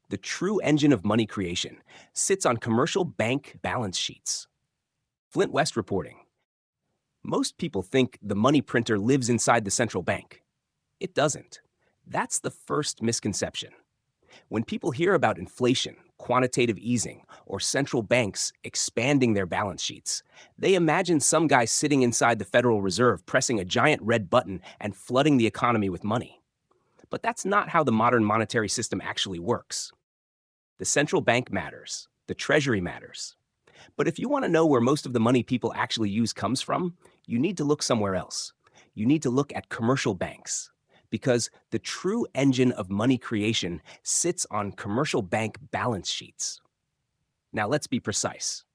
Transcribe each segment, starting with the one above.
the true engine of money creation, sits on commercial bank balance sheets. Flint West reporting. Most people think the money printer lives inside the central bank. It doesn't. That's the first misconception. When people hear about inflation, quantitative easing, or central banks expanding their balance sheets, they imagine some guy sitting inside the Federal Reserve pressing a giant red button and flooding the economy with money. But that's not how the modern monetary system actually works. The central bank matters. The Treasury matters. But if you want to know where most of the money people actually use comes from, you need to look somewhere else. You need to look at commercial banks. Because the true engine of money creation sits on commercial bank balance sheets. Now let's be precise.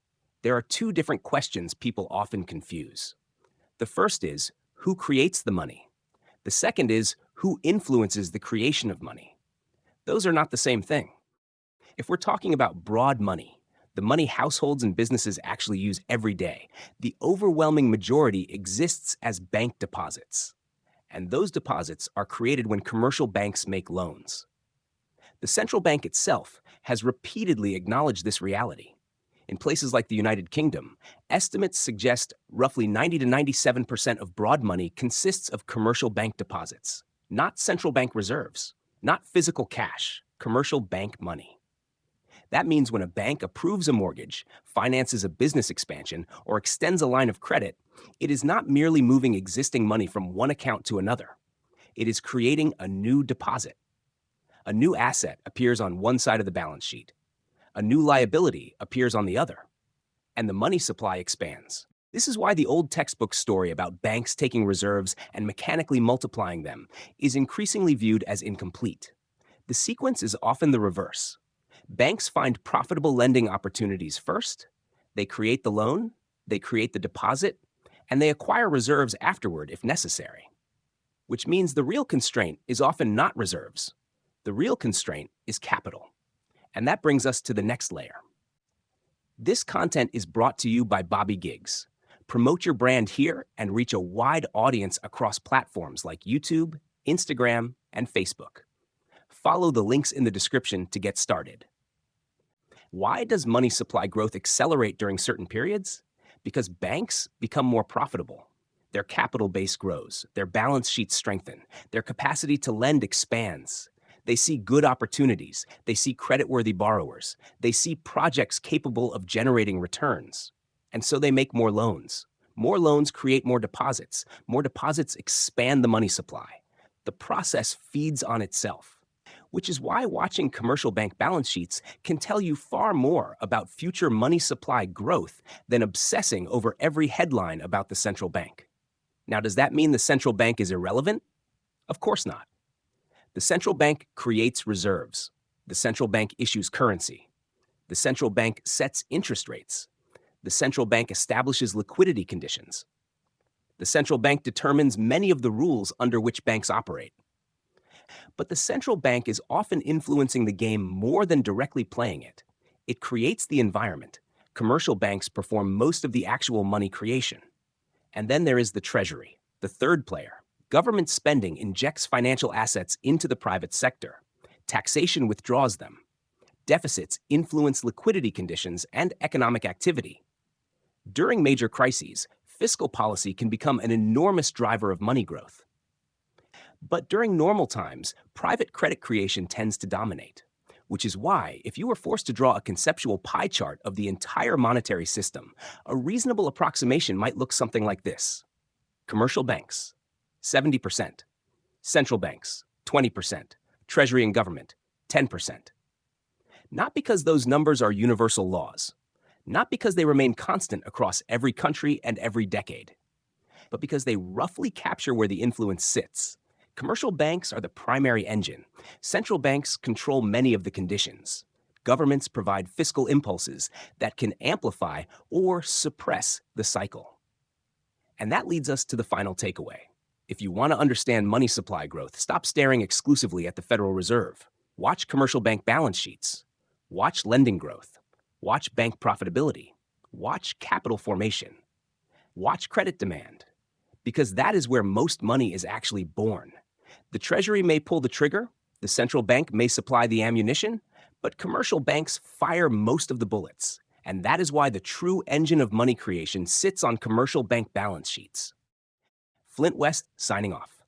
There are two different questions people often confuse. The first is, who creates the money? The second is, who influences the creation of money? Those are not the same thing. If we're talking about broad money, the money households and businesses actually use every day, the overwhelming majority exists as bank deposits. And those deposits are created when commercial banks make loans. The central bank itself has repeatedly acknowledged this reality. In places like the United Kingdom, estimates suggest roughly 90 to 97% of broad money consists of commercial bank deposits, not central bank reserves, not physical cash, commercial bank money. That means when a bank approves a mortgage, finances a business expansion, or extends a line of credit, it is not merely moving existing money from one account to another. It is creating a new deposit. A new asset appears on one side of the balance sheet. A new liability appears on the other. And the money supply expands. This is why the old textbook story about banks taking reserves and mechanically multiplying them is increasingly viewed as incomplete. The sequence is often the reverse. Banks find profitable lending opportunities first, they create the loan, they create the deposit, and they acquire reserves afterward if necessary. Which means the real constraint is often not reserves. The real constraint is capital. And that brings us to the next layer. This content is brought to you by Bobby Giggs. Promote your brand here and reach a wide audience across platforms like YouTube, Instagram, and Facebook. Follow the links in the description to get started. Why does money supply growth accelerate during certain periods? Because banks become more profitable. Their capital base grows, their balance sheets strengthen, their capacity to lend expands. They see good opportunities, they see creditworthy borrowers, they see projects capable of generating returns. And so they make more loans. More loans create more deposits expand the money supply. The process feeds on itself. Which is why watching commercial bank balance sheets can tell you far more about future money supply growth than obsessing over every headline about the central bank. Now, does that mean the central bank is irrelevant? Of course not. The central bank creates reserves. The central bank issues currency. The central bank sets interest rates. The central bank establishes liquidity conditions. The central bank determines many of the rules under which banks operate. But the central bank is often influencing the game more than directly playing it. It creates the environment. Commercial banks perform most of the actual money creation. And then there is the Treasury, the third player. Government spending injects financial assets into the private sector. Taxation withdraws them. Deficits influence liquidity conditions and economic activity. During major crises, fiscal policy can become an enormous driver of money growth. But during normal times, private credit creation tends to dominate, which is why, if you were forced to draw a conceptual pie chart of the entire monetary system, a reasonable approximation might look something like this. Commercial banks, 70%. Central banks, 20%. Treasury and government, 10%. Not because those numbers are universal laws, not because they remain constant across every country and every decade, but because they roughly capture where the influence sits. Commercial banks are the primary engine. Central banks control many of the conditions. Governments provide fiscal impulses that can amplify or suppress the cycle. And that leads us to the final takeaway. If you want to understand money supply growth, stop staring exclusively at the Federal Reserve. Watch commercial bank balance sheets. Watch lending growth. Watch bank profitability. Watch capital formation. Watch credit demand. Because that is where most money is actually born. The Treasury may pull the trigger, the central bank may supply the ammunition, But commercial banks fire most of the bullets, and that is why the true engine of money creation sits on commercial bank balance sheets. Flint West signing off.